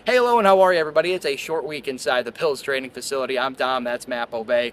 Hey, hello, and how are you, everybody? It's a short week inside the Bills training facility. I'm Dom. That's Matt Obey.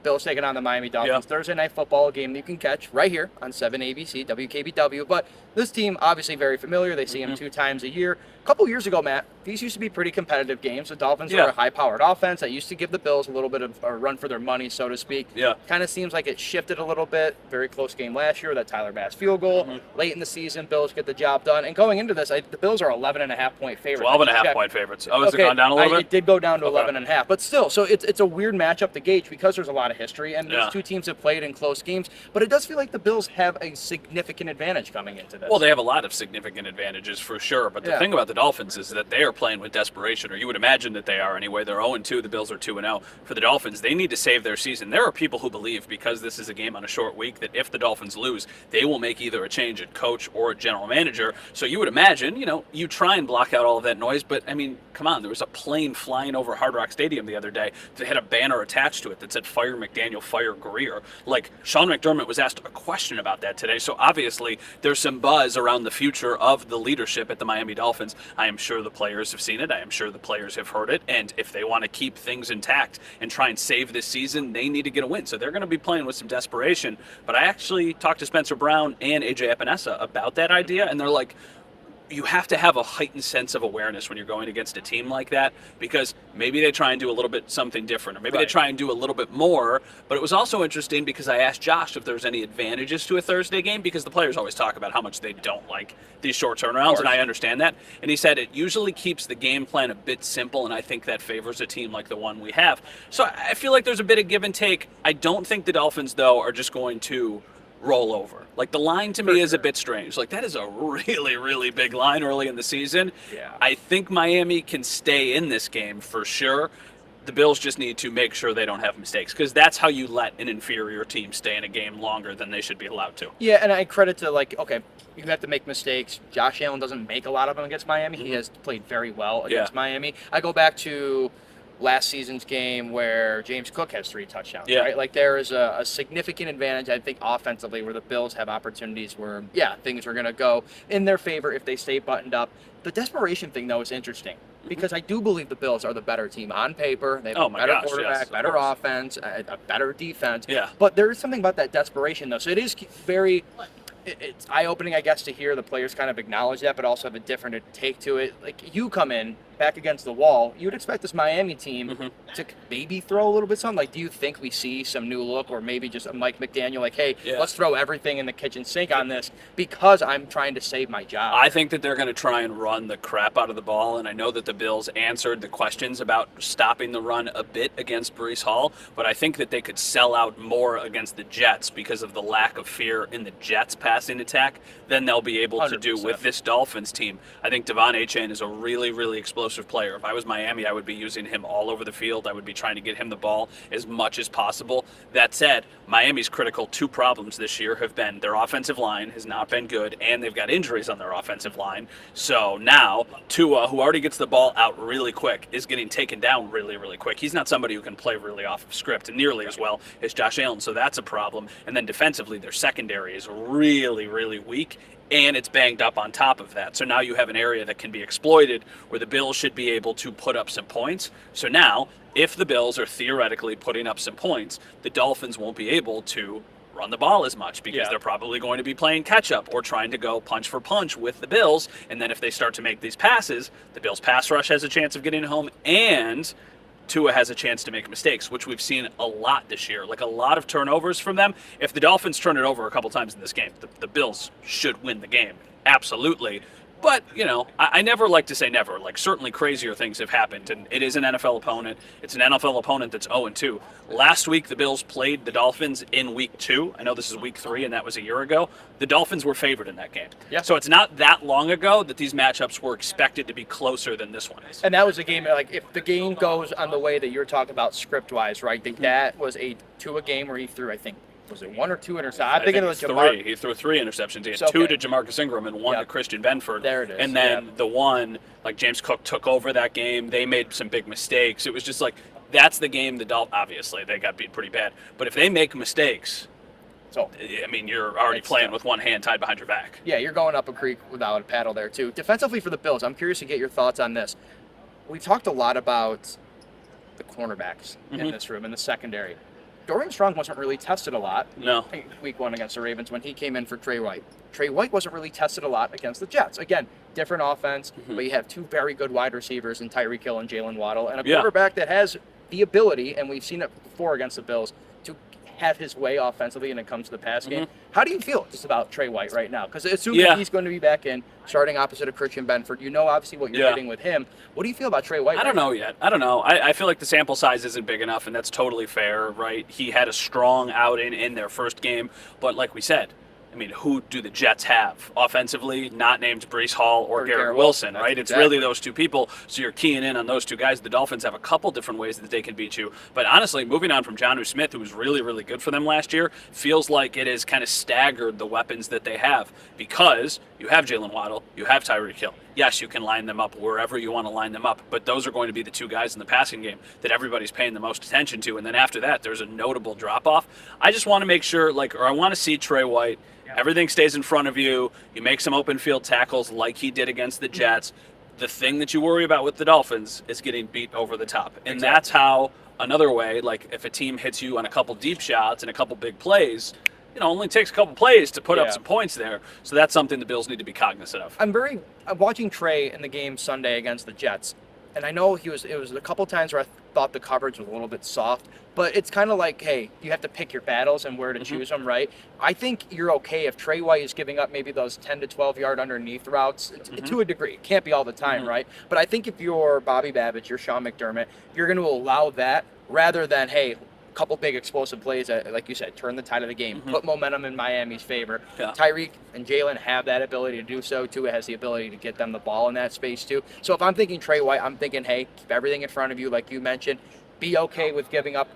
Bills taking on the Miami Yeah. Dolphins. Thursday night football game that you can catch right here on 7 ABC, WKBW. But this team, obviously very familiar. They see them 2 times a year. A couple years ago, Matt, these used to be pretty competitive games. The Dolphins were Yeah. a high-powered offense that used to give the Bills a little bit of a run for their money, so to speak. Yeah. Kind of seems like it shifted a little bit. Very close game last year, that Tyler Bass field goal. Late in the season, Bills get the job done. And going into this, the Bills are 11.5-point favorites. 12 and a half Check. point favorites. Oh, has it gone down a little It bit? did go down to Okay. 11 and a half, but still, so it's a weird matchup to gauge because there's a lot of history, and Yeah. these two teams have played in close games, but it does feel like the Bills have a significant advantage coming into this. Well, they have a lot of significant advantages for sure, but the Yeah. thing about the Dolphins is that they are playing with desperation, or you would imagine that they are anyway. They're 0-2, the Bills are 2-0. For the Dolphins, they need to save their season. There are people who believe, because this is a game on a short week, that if the Dolphins lose, they will make either a change at coach or at general manager. So you would imagine, you try and block out all of that noise, but I mean, come on, there was a plane flying over Hard Rock Stadium the other day that had a banner attached to it that said "Fire McDaniel, Fire Greer." Like, Sean McDermott was asked a question about that today, so obviously there's some buzz around the future of the leadership at the Miami Dolphins. I am sure the players have seen it. I am sure the players have heard it, and if they want to keep things intact and try and save this season, they need to get a win. So they're going to be playing with some desperation. But I actually talked to Spencer Brown and AJ Epinesa about that idea, and they're like, you have to have a heightened sense of awareness when you're going against a team like that, because maybe they try and do a little bit something different, or maybe they try and do a little bit more. But it was also interesting because I asked Josh if there's any advantages to a Thursday game, because the players always talk about how much they don't like these short turnarounds, and I understand that. And he said it usually keeps the game plan a bit simple, and I think that favors a team like the one we have. So I feel like there's a bit of give and take. I don't think the Dolphins, though, are just going to roll over. Like, the line to me is a bit strange. Like, that is a really, really big line early in the season. Yeah. I think Miami can stay in this game for sure. The Bills just need to make sure they don't have mistakes, because that's how you let an inferior team stay in a game longer than they should be allowed to. Yeah, and I credit to, okay, you have to make mistakes. Josh Allen doesn't make a lot of them against Miami. He has played very well against Miami. I go back to last season's game where James Cook has 3 touchdowns, right? Like, there is a significant advantage, I think, offensively, where the Bills have opportunities where, things are going to go in their favor if they stay buttoned up. The desperation thing, though, is interesting because I do believe the Bills are the better team on paper. They have a better quarterback, better offense, a better defense. Yeah. But there is something about that desperation, though. So it is very... It's eye-opening, I guess, to hear the players kind of acknowledge that, but also have a different take to it. Like, you come in back against the wall, you would expect this Miami team to maybe throw a little bit something. Like, do you think we see some new look, or maybe just a Mike McDaniel, like, hey, let's throw everything in the kitchen sink on this because I'm trying to save my job? I think that they're going to try and run the crap out of the ball, and I know that the Bills answered the questions about stopping the run a bit against Breece Hall, but I think that they could sell out more against the Jets because of the lack of fear in the Jets' passing attack than they'll be able to do 100%. with this Dolphins team. I think Devon Achane is a really, really explosive player. If I was Miami, I would be using him all over the field. I would be trying to get him the ball as much as possible. That said, Miami's critical 2 problems this year have been their offensive line has not been good, and they've got injuries on their offensive line. So now Tua, who already gets the ball out really quick, is getting taken down really, really quick. He's not somebody who can play really off of script nearly as well as Josh Allen, so that's a problem. And then defensively, their secondary is really, really weak, and it's banged up on top of that. So now you have an area that can be exploited where the Bills should be able to put up some points. So now, if the Bills are theoretically putting up some points, the Dolphins won't be able to run the ball as much because they're probably going to be playing catch-up or trying to go punch for punch with the Bills. And then if they start to make these passes, the Bills' pass rush has a chance of getting home, and Tua has a chance to make mistakes, which we've seen a lot this year, like a lot of turnovers from them. If the Dolphins turn it over a couple times in this game, the Bills should win the game. Absolutely. But, I never like to say never. Like, certainly crazier things have happened, and it is an NFL opponent. It's an NFL opponent that's 0-2. Last week, the Bills played the Dolphins in Week 2. I know this is Week 3, and that was a year ago. The Dolphins were favored in that game. Yeah. So it's not that long ago that these matchups were expected to be closer than this one is. And that was a game, like, if the game goes on the way that you're talking about script-wise, right, that was a Tua game where he threw, I think, was it 1 or 2 interceptions? I'm thinking it was 3. He threw 3 interceptions. He had 2 to Jamarcus Ingram and 1 to Christian Benford. There it is. And then the one, like, James Cook took over that game. They made some big mistakes. It was just like, that's the game the Dolphins, obviously, they got beat pretty bad. But if they make mistakes, I mean, you're already playing with one hand tied behind your back. Yeah, you're going up a creek without a paddle there, too. Defensively for the Bills, I'm curious to get your thoughts on this. we talked a lot about the cornerbacks in this room, in the secondary. Dorian Strong wasn't really tested a lot. No. Week 1 against the Ravens when he came in for Trey White. Trey White wasn't really tested a lot against the Jets. Again, different offense, but you have 2 very good wide receivers in Tyreek Hill and Jalen Waddle, and a quarterback that has the ability, and we've seen it before against the Bills, to have his way offensively when it comes to the pass game. How do you feel just about Trey White right now? Because assuming he's going to be back in, starting opposite of Christian Benford, you know obviously what you're getting with him. What do you feel about Trey White? I don't know yet. I don't know. I feel like the sample size isn't big enough, and that's totally fair, right? He had a strong outing in their first game, but like we said, I mean, who do the Jets have offensively? Not named Breece Hall or Garrett Wilson, right? It's really those 2 people. So you're keying in on those 2 guys. The Dolphins have a couple different ways that they can beat you. But honestly, moving on from Jonnu Smith, who was really, really good for them last year, feels like it has kind of staggered the weapons that they have because you have Jalen Waddle, you have Tyreek Hill. Yes, you can line them up wherever you want to line them up, but those are going to be the 2 guys in the passing game that everybody's paying the most attention to. And then after that, there's a notable drop-off. I just want to make sure, or I want to see Trey White. Everything stays in front of you. You make some open field tackles like he did against the Jets. The thing that you worry about with the Dolphins is getting beat over the top. And that's how, another way, like if a team hits you on a couple deep shots and a couple big plays, it only takes a couple plays to put up some points there. So that's something the Bills need to be cognizant of. I'm watching Trey in the game Sunday against the Jets. And I know it was a couple times where I thought the coverage was a little bit soft, but it's kind of like, hey, you have to pick your battles and where to choose them, right? I think you're okay if Trey White is giving up maybe those 10 to 12 yard underneath routes to a degree. It can't be all the time, right? But I think if you're Bobby Babbitt, you're Sean McDermott, you're going to allow that rather than, hey, couple big explosive plays that, like you said, turn the tide of the game, put momentum in Miami's favor. Tyreek and Jalen have that ability to do so. Tua has the ability to get them the ball in that space too. So if I'm thinking Trey White, I'm thinking, hey, keep everything in front of you, like you mentioned. Be okay with giving up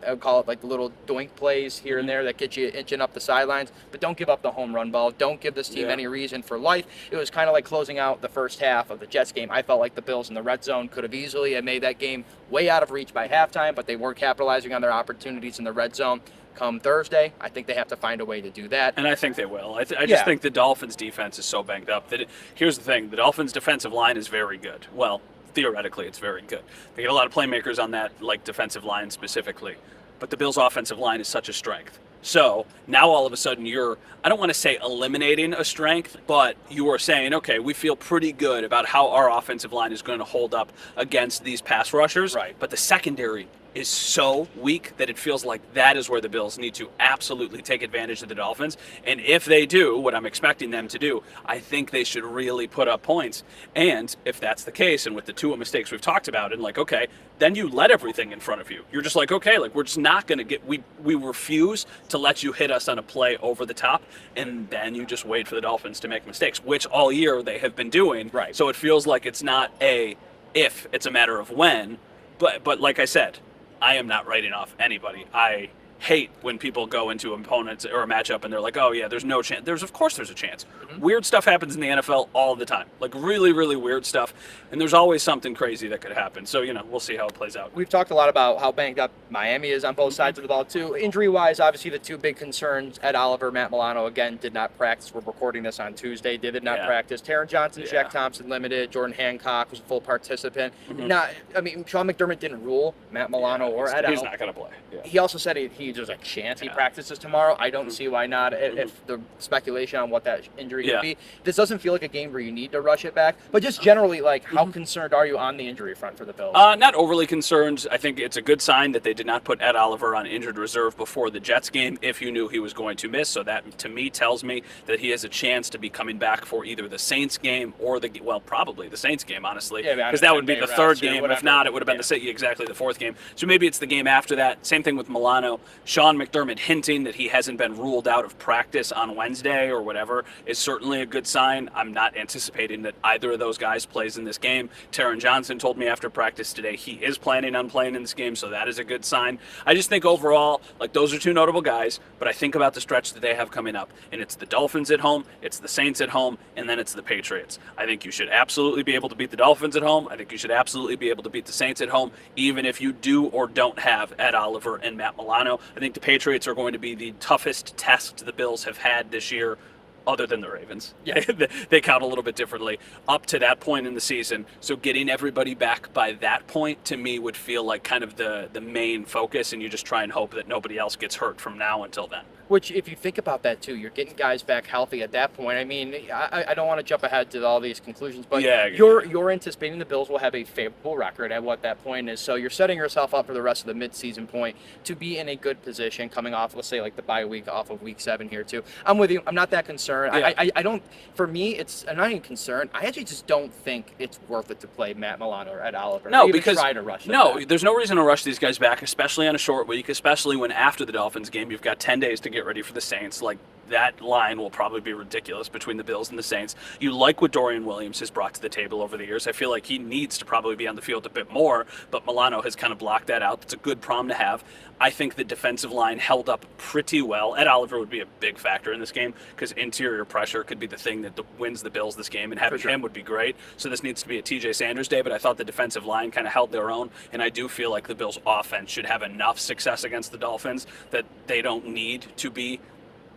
I would call it like the little doink plays here and there that get you inching up the sidelines, but don't give up the home run ball. Don't give this team any reason for life. It was kind of like closing out the first half of the Jets game. I felt like the Bills in the red zone could have easily made that game way out of reach by halftime, but they weren't capitalizing on their opportunities in the red zone. Come Thursday, I think they have to find a way to do that. And I think they will. I just think the Dolphins' defense is so banged up that here's the thing. The Dolphins' defensive line is very good. Well, theoretically, it's very good. They get a lot of playmakers on that, like defensive line specifically. But the Bills' offensive line is such a strength. So now all of a sudden I don't want to say eliminating a strength, but you are saying, okay, we feel pretty good about how our offensive line is going to hold up against these pass rushers. Right. But the secondary is so weak that it feels like that is where the Bills need to absolutely take advantage of the Dolphins. And if they do, what I'm expecting them to do, I think they should really put up points. And if that's the case, and with the 2 mistakes we've talked about, and like, okay, then you let everything in front of you. You're just like, okay, like we're just not going to we refuse to let you hit us on a play over the top, and then you just wait for the Dolphins to make mistakes, which all year they have been doing. Right. So it feels like it's not a if, it's a matter of when. But like I said, I am not writing off anybody. I hate when people go into opponents or a matchup and they're like, oh yeah, there's no chance. Of course there's a chance. Weird stuff happens in the NFL all the time. Like really, really weird stuff. And there's always something crazy that could happen. So, we'll see how it plays out. We've talked a lot about how banged up Miami is on both sides of the ball too. Injury-wise, obviously the 2 big concerns, Ed Oliver, Matt Milano, again, did not practice. We're recording this on Tuesday. Did not practice. Taron Johnson, Shaq Thompson limited. Jordan Hancock was a full participant. Sean McDermott didn't rule Matt Milano or Ed Oliver. He's not going to play. Yeah. He also said there's a chance he practices tomorrow. I don't see why not. If the speculation on what that injury could be, this doesn't feel like a game where you need to rush it back. But just generally, like, how concerned are you on the injury front for the Bills? Not overly concerned. I think it's a good sign that they did not put Ed Oliver on injured reserve before the Jets game if you knew he was going to miss. So that, to me, tells me that he has a chance to be coming back for either the Saints game or probably the Saints game, honestly. Because that would be the third game. If not, it would have been exactly the 4th game. So maybe it's the game after that. Same thing with Milano. Sean McDermott hinting that he hasn't been ruled out of practice on Wednesday or whatever is certainly a good sign. I'm not anticipating that either of those guys plays in this game. Taron Johnson told me after practice today he is planning on playing in this game, so that is a good sign. I just think overall, like, those are 2 notable guys, but I think about the stretch that they have coming up, and it's the Dolphins at home, it's the Saints at home, and then it's the Patriots. I think you should absolutely be able to beat the Dolphins at home. I think you should absolutely be able to beat the Saints at home, even if you do or don't have Ed Oliver and Matt Milano. I think the Patriots are going to be the toughest test the Bills have had this year other than the Ravens. Yeah. They count a little bit differently up to that point in the season. So getting everybody back by that point, to me, would feel like kind of the main focus, and you just try and hope that nobody else gets hurt from now until then. Which, if you think about that too, you're getting guys back healthy at that point. I mean, I don't want to jump ahead to all these conclusions, but Yeah. you're anticipating the Bills will have a favorable record at what that point is. So you're setting yourself up for the rest of the midseason point to be in a good position coming off, let's say, like the bye week off of week 7 here too. I'm with you. I'm not that concerned. Yeah. I don't. For me, I'm not even concerned. I actually just don't think it's worth it to play Matt Milano or Ed Oliver. No, or even because try to rush them no, back. there's no reason to rush these guys back, especially on a short week, especially when after the Dolphins game you've got 10 days to get ready for the Saints. Like, that line will probably be ridiculous between the Bills and the Saints. You like what Dorian Williams has brought to the table over the years. I feel like he needs to probably be on the field a bit more, but Milano has kind of blocked that out. That's a good problem to have. I think the defensive line held up pretty well. Ed Oliver would be a big factor in this game because interior pressure could be the thing that wins the Bills this game, and having him would be great. So this needs to be a TJ Sanders day, but I thought the defensive line kind of held their own, and I do feel like the Bills' offense should have enough success against the Dolphins that they don't need to be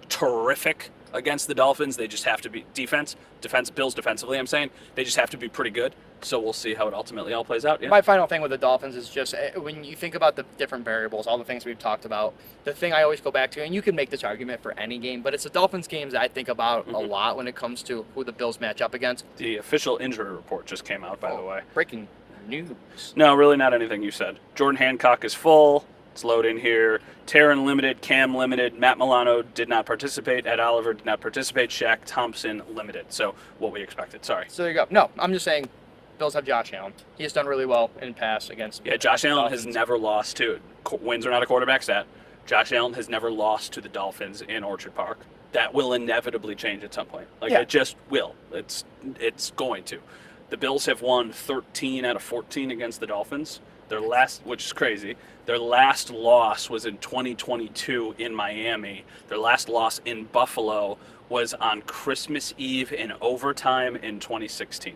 terrific against the Dolphins. They just have to be defense, Bills defensively, I'm saying. They just have to be pretty good. So we'll see how it ultimately all plays out. Yeah. My final thing with the Dolphins is just when you think about the different variables, all the things we've talked about, the thing I always go back to, and you can make this argument for any game, but it's the Dolphins games that I think about a lot when it comes to who the Bills match up against. The official injury report just came out, by the way. Breaking news. No, really not anything you said. Jordan Hancock is full. Let's load in here. Taryn limited, Cam limited, Matt Milano did not participate, Ed Oliver did not participate, Shaq Thompson limited. So what we expected. Sorry. So there you go. No, I'm just saying Bills have Josh Allen. He has done really well in pass against. Yeah, Josh Allen Dolphins. has never lost to wins are not a quarterback stat. Josh Allen has never lost to the Dolphins in Orchard Park. That will inevitably change at some point. Like, Yeah. it just will. It's going to. The Bills have won 13 out of 14 against the Dolphins. Their last, which is crazy, their last loss was in 2022 in Miami. Their last loss in Buffalo was on Christmas Eve in overtime in 2016.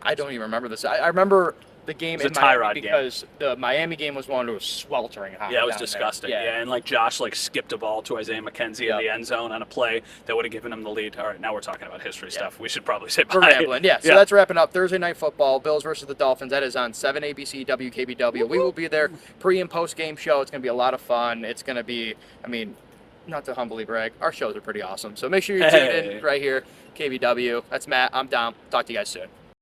I don't even remember this. I remember the game It in was a Miami Tyrod game. because the Miami game was one that was sweltering hot. Yeah, it was down there. disgusting. Yeah. Yeah, and like Josh skipped a ball to Isaiah McKenzie in the end zone on a play that would have given him the lead. All right, now we're talking about history stuff. We should probably say bye. We're rambling. Yeah, so that's wrapping up Thursday Night Football, Bills versus the Dolphins. That is on 7 ABC WKBW. We will be there pre- and post-game show. It's going to be a lot of fun. It's going to be, I mean, not to humbly brag, our shows are pretty awesome. So make sure you tune in right here, KBW. That's Matt. I'm Dom. Talk to you guys soon.